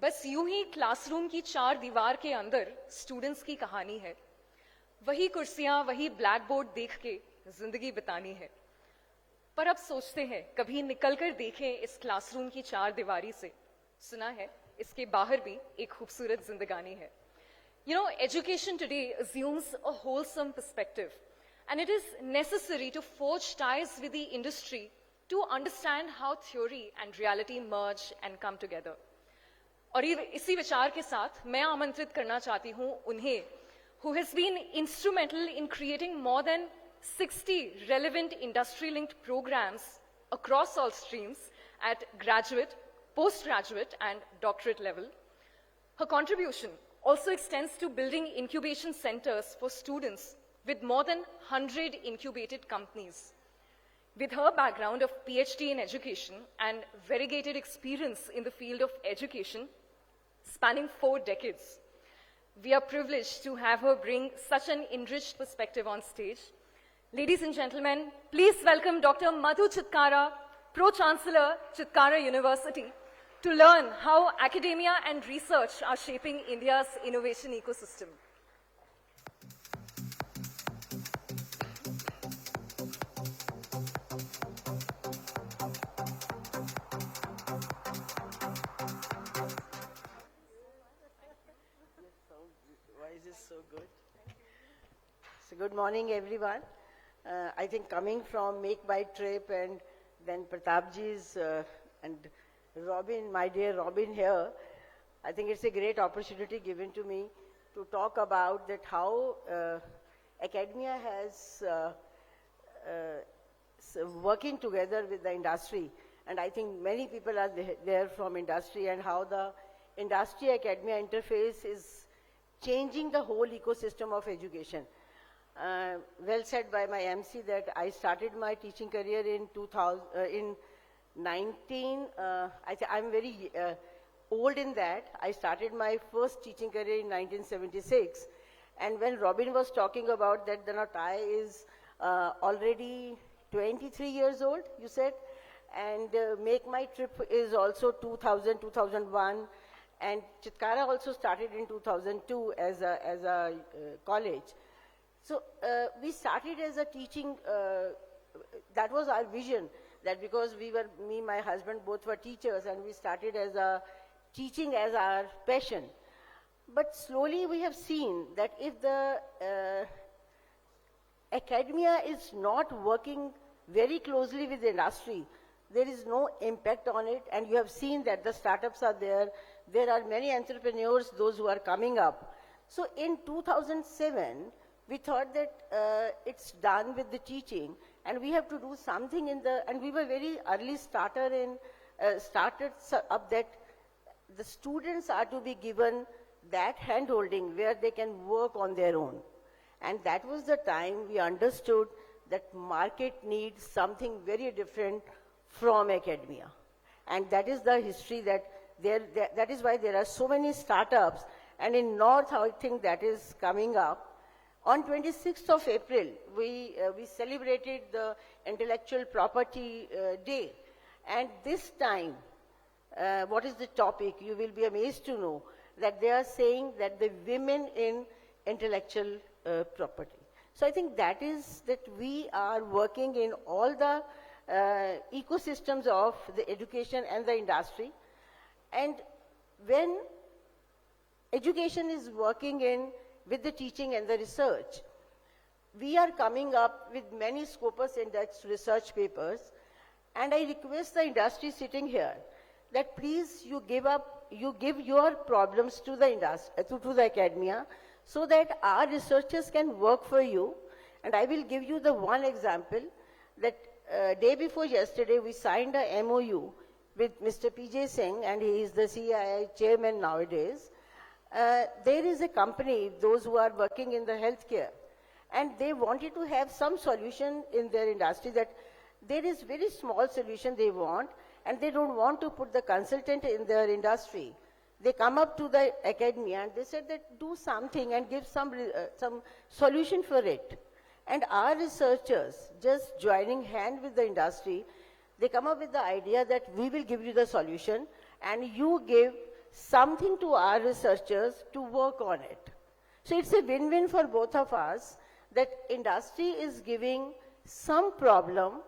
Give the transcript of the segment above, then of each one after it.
बस यूं ही क्लासरूम की चार दीवार के अंदर स्टूडेंट्स की कहानी है। वही कुर्सियां, वही ब्लैक बोर्ड देख के जिंदगी बितानी है। पर अब सोचते हैं कभी निकलकर देखें इस क्लासरूम की चार दीवारी से। सुना है इसके बाहर भी एक खूबसूरत जिंदगानी है। You know, education today assumes a wholesome perspective, and it is necessary to forge ties with the industry to understand how theory and reality merge and come together. और इसी विचार के साथ मैं आमंत्रित करना चाहती हूं उन्हें who has been instrumental in creating more than 60 relevant industry-linked programs across all streams at graduate, postgraduate, and doctorate level. Her contribution also extends to building incubation centers for students with more than 100 incubated companies. With her background of PhD in education and variegated experience in the field of education, spanning 4 decades, we are privileged to have her bring such an enriched perspective on stage. Ladies and gentlemen, please welcome Dr. Madhu Chitkara, Pro-Chancellor, Chitkara University, to learn how academia and research are shaping India's innovation ecosystem. Why is this so good? So good morning, everyone. I think coming from makemytrip and then Pratapji's and Robin, my dear Robin here, I think it's a great opportunity given to me to talk about that how academia has working together with the industry, and I think many people are there from industry, and how the industry-academia interface is changing the whole ecosystem of education. Well said by my MC that I started my teaching career in 19, I'm very old in that. I started my first teaching career in 1976. And when Robin was talking about that, then I is already 23 years old, you said. And makemytrip is also 2000, 2001. And Chitkara also started in 2002 as a college. So we started as a teaching, that was our vision, that because me, my husband, both were teachers, and we started as a teaching as our passion. But slowly we have seen that if the academia is not working very closely with the industry, there is no impact on it, and you have seen that the startups are there. There are many entrepreneurs, those who are coming up. So in 2007, we thought that it's done with the teaching, and we have to do something in the, and we were very early started up that the students are to be given that hand-holding where they can work on their own. And that was the time we understood that market needs something very different from academia. And that is the history that that is why there are so many startups, and in North, I think that is coming up. On 26th of April, we celebrated the Intellectual Property Day. And this time, what is the topic? You will be amazed to know that they are saying that the women in intellectual property. So I think that is that we are working in all the ecosystems of the education and the industry. And when education is working in with the teaching and the research, we are coming up with many Scopus Index research papers, and I request the industry sitting here that please you give your problems to the industry, to the academia, so that our researchers can work for you. And I will give you the one example that day before yesterday we signed a MOU with Mr. P.J. Singh, and he is the CII chairman nowadays. There is a company, those who are working in the healthcare, and they wanted to have some solution in their industry, that there is very small solution they want, and they don't want to put the consultant in their industry. They come up to the academia and they said that do something and give some solution for it. And our researchers, just joining hand with the industry, they come up with the idea that we will give you the solution and you give something to our researchers to work on it. So it's a win-win for both of us that industry is giving some problem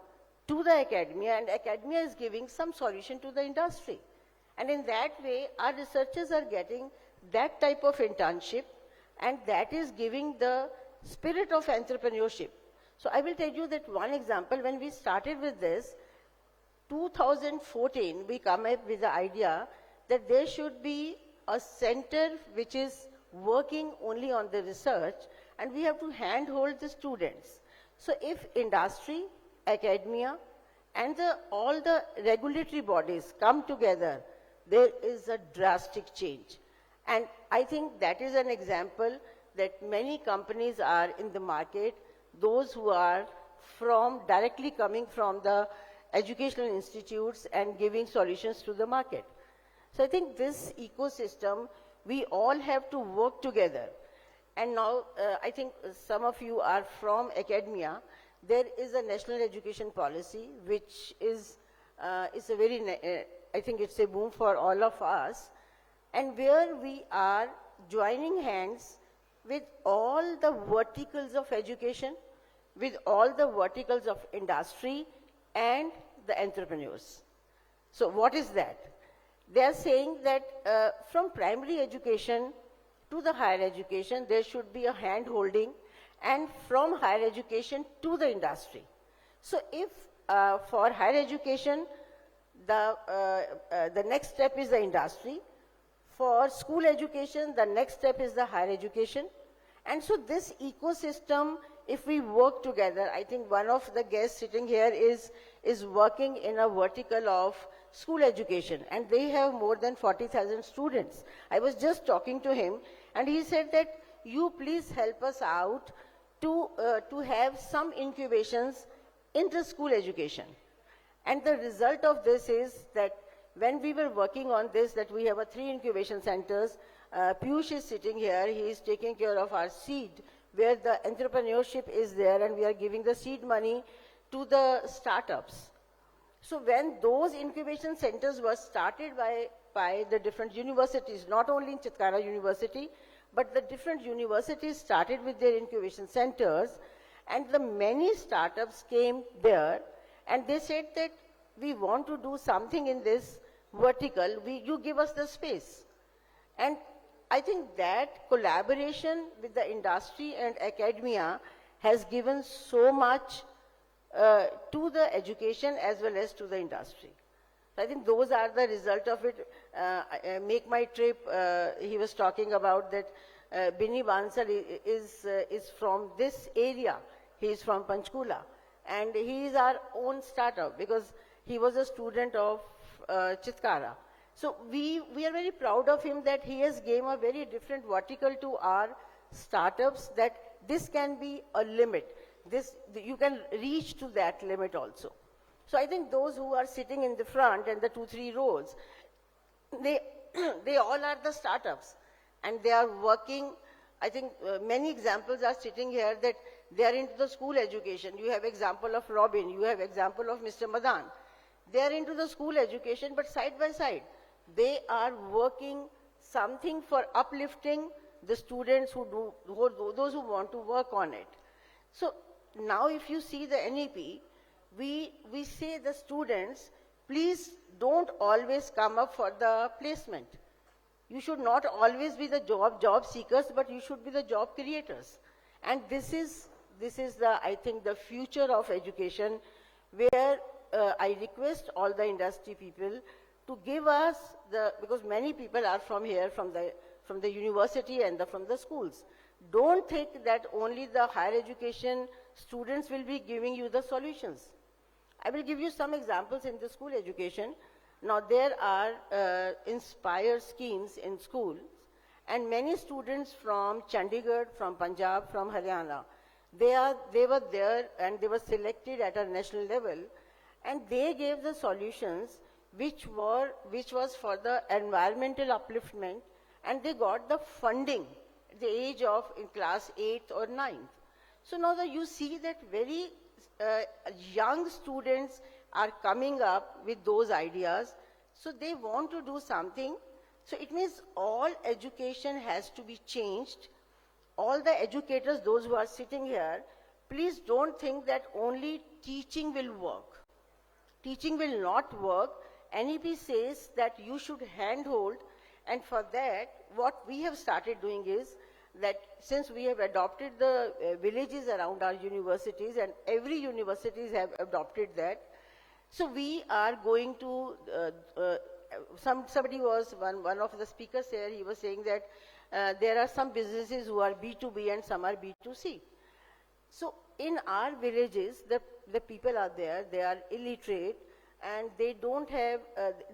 to the academia and academia is giving some solution to the industry. And in that way, our researchers are getting that type of internship and that is giving the spirit of entrepreneurship. So I will tell you that one example, when we started with this, 2014, we come up with the idea that there should be a center which is working only on the research and we have to handhold the students. So if industry, academia, and all the regulatory bodies come together, there is a drastic change. And I think that is an example that many companies are in the market, those who are directly coming from the educational institutes and giving solutions to the market. So I think this ecosystem, we all have to work together. And now, I think some of you are from academia. There is a national education policy, which is a very, I think it's a boom for all of us, and where we are joining hands with all the verticals of education, with all the verticals of industry and the entrepreneurs. So what is that? They are saying that from primary education to the higher education, there should be a hand-holding, and from higher education to the industry. So if for higher education, the next step is the industry. For school education, the next step is the higher education. And so this ecosystem, if we work together, I think one of the guests sitting here is working in a vertical of school education, and they have more than 40,000 students. I was just talking to him, and he said that you please help us out to have some incubations in the school education. And the result of this is that when we were working on this, that we have 3 incubation centers, Piyush is sitting here, he is taking care of our seed, where the entrepreneurship is there, and we are giving the seed money to the startups. So when those incubation centers were started by the different universities, not only in Chitkara University, but the different universities started with their incubation centers, and the many startups came there, and they said that we want to do something in this vertical, you give us the space. And I think that collaboration with the industry and academia has given so much to the education as well as to the industry. So I think those are the result of it. Make My Trip, he was talking about that Binny Bansal is from this area. He is from Panchkula. And he is our own startup because he was a student of Chitkara. So we are very proud of him that he has given a very different vertical to our startups, that this can be a limit. You can reach to that limit also. So I think those who are sitting in the front and the 2-3 rows, they all are the startups, and they are working. I think many examples are sitting here that they are into the school education. You have example of Robin, you have example of Mr. Madan. They are into the school education, but side by side, they are working something for uplifting the students those who want to work on it. So now if you see the NEP, we say the students, please don't always come up for the placement. You should not always be the job seekers, but you should be the job creators. And this is I think the future of education, where I request all the industry people to give us because many people are from here, from the university and from the schools. Don't think that only the higher education students will be giving you the solutions. I will give you some examples in the school education. Now there are Inspire schemes in schools, and many students from Chandigarh, from Punjab, from Haryana, they were there and they were selected at a national level, and they gave the solutions which was for the environmental upliftment, and they got the funding at the age of in class 8th or 9th. So now that you see that very young students are coming up with those ideas, so they want to do something So it means all education has to be changed. All the educators, those who are sitting here, please don't think that only teaching will work. Teaching will not work. NEP says that you should handhold, and for that, what we have started doing is that since we have adopted the villages around our universities, and every universities have adopted that, so we are going to, somebody was, one of the speakers here, he was saying that there are some businesses who are B2B and some are B2C. So in our villages, the people are there, they are illiterate, and they don't have,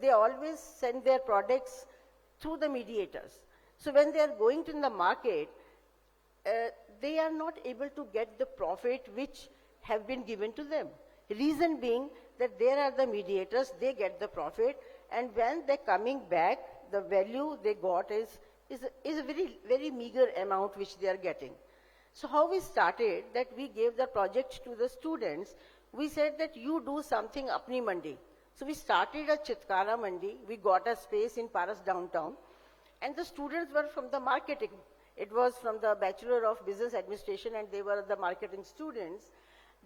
they always send their products through the mediators. So when they are going to the market, they are not able to get the profit which have been given to them. Reason being that there are the mediators, they get the profit, and when they're coming back, the value they got is a very, very meager amount which they are getting. So how we started, that we gave the project to the students. We said that you do something apni mandi. So we started a Chitkara mandi. We got a space in Paras downtown, and the students were from the marketing. It was from the Bachelor of Business Administration, and they were the marketing students.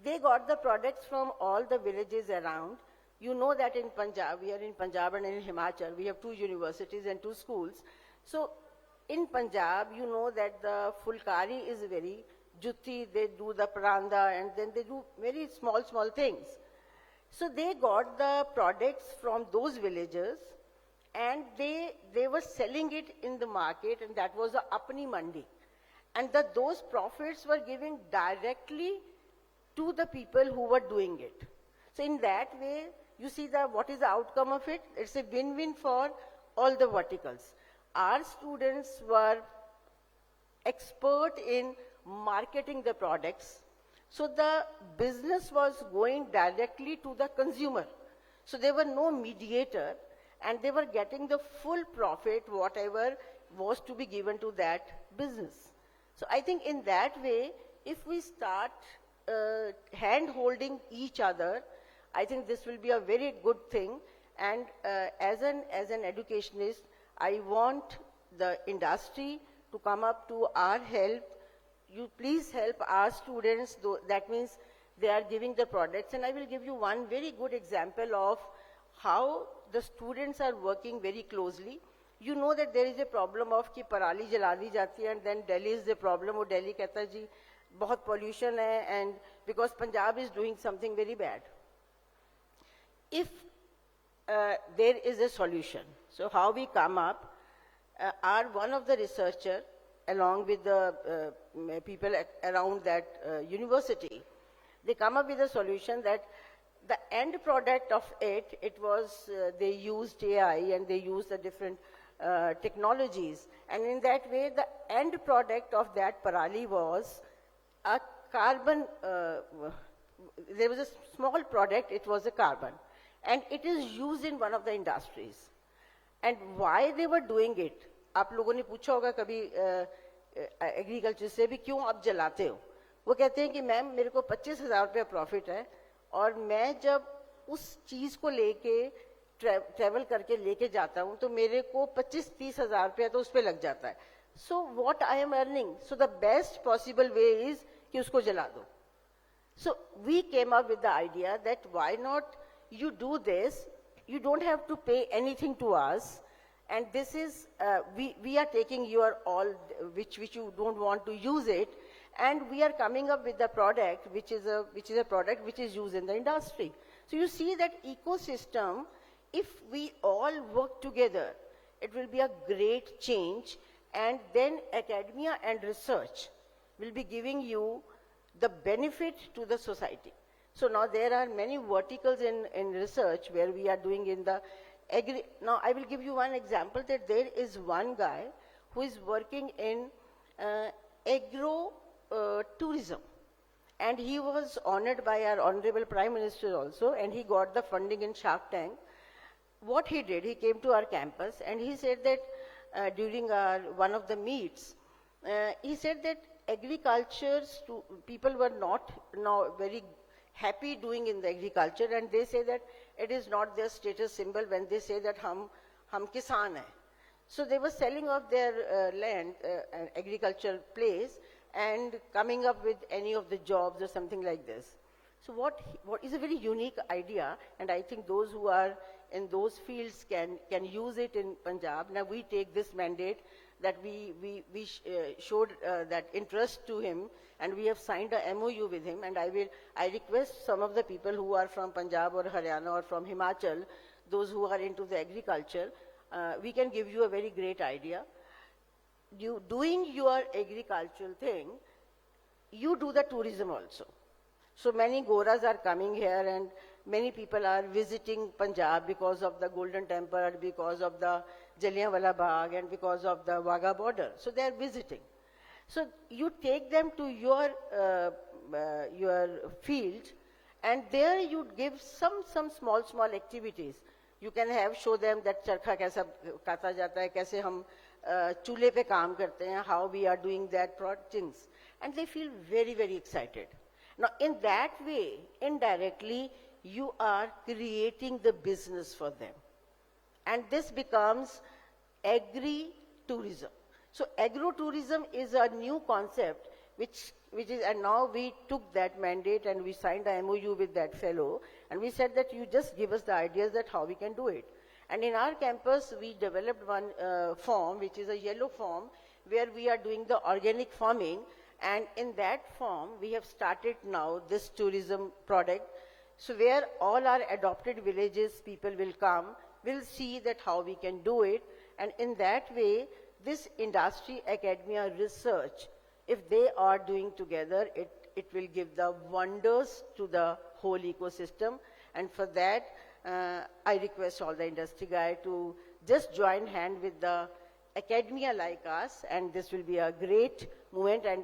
They got the products from all the villages around. You know that in Punjab, we are in Punjab and in Himachal, we have 2 universities and 2 schools. So in Punjab, you know that the Fulkari is very jutti, they do the paranda, and then they do very small, small things. So they got the products from those villages, and they were selling it in the market, and that was the apni mandi. And those profits were given directly to the people who were doing it. So in that way, you see what is the outcome of it? It's a win-win for all the verticals. Our students were expert in marketing the products. So the business was going directly to the consumer. So there were no mediator, and they were getting the full profit, whatever was to be given to that business. So I think in that way, if we start hand-holding each other, I think this will be a very good thing. And as an educationist, I want the industry to come up to our help. You please help our students, that means they are giving the products. And I will give you one very good example of how the students are working very closely. You know that there is a problem of कि पराली जला दी जाती है, and then Delhi is the problem. वो Delhi कहता है जी बहुत pollution है, and because Punjab is doing something very bad. If there is a solution, so how we come up, one of the researcher, along with the people around that university, they come up with a solution that the end product of it was, they used AI and they used the different technologies. And in that way, the end product of that parali was a carbon, there was a small product, it was a carbon. And it is used in one of the industries. And why they were doing it? आप लोगों ने पूछा होगा कभी agriculture से भी क्यों आप जलाते हो? वो कहते हैं कि मैम मेरे को 25,000 रुपया प्रॉफिट है, और मैं जब उस चीज को लेके ट्रेवल करके लेके जाता हूँ तो मेरे को 25-30 हजार रुपया तो उस पर लग जाता है. So what I am earning, so the best possible way is कि उसको जला दो. So we came up with the idea that why not you do this, you don't have to pay anything to us, and this is, we are taking your all, which you don't want to use it, and we are coming up with the product, which is a product which is used in the industry. So you see that ecosystem, if we all work together, it will be a great change, and then academia and research will be giving you the benefit to the society. So now there are many verticals in research where we are doing in the agri. Now I will give you one example that there is one guy who is working in agro tourism, and he was honored by our Honorable Prime Minister also, and he got the funding in Shark Tank. What he did, he came to our campus and he said that during one of the meets, he said that agriculture people were not now very happy doing in the agriculture, and they say that it is not their status symbol when they say that hum kisan hai. So they were selling off their land, an agricultural place, and coming up with any of the jobs or something like this. So what is a very unique idea, and I think those who are in those fields can use it in Punjab. Now we take this mandate that we showed that interest to him, and we have signed a MOU with him, and I request some of the people who are from Punjab or Haryana or from Himachal, those who are into the agriculture, we can give you a very great idea. You doing your agricultural thing, you do the tourism also. So many Goras are coming here, and many people are visiting Punjab because of the Golden Temple, because of the Jallianwala Bagh, and because of the Wagah border. So they are visiting. So you take them to your field, and there you give some small activities. You can show them that charkha kaisa kata jata hai, kaise hum chulhe pe kaam karte hain, how we are doing that things, and they feel very, very excited. Now, in that way, indirectly, you are creating the business for them. And this becomes agri-tourism. So, agro-tourism is a new concept, which is, and now we took that mandate and we signed a MOU with that fellow, and we said that you just give us the ideas that how we can do it. And in our campus, we developed one form, which is a yellow form, where we are doing the organic farming. And in that form, we have started now this tourism product. So where all our adopted villages, people will come, will see that how we can do it. And in that way, this industry, academia, research, if they are doing together, it will give the wonders to the whole ecosystem. And for that, I request all the industry guys to just join hand with the academia like us, and this will be a great movement. And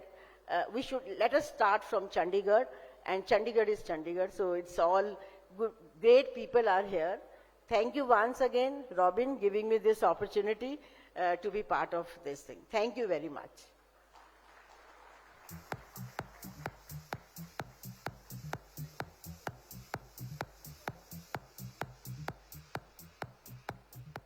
we should let us start from Chandigarh, and Chandigarh is Chandigarh, so it's all good, great people are here. Thank you once again, Robin, giving me this opportunity to be part of this thing. Thank you very much.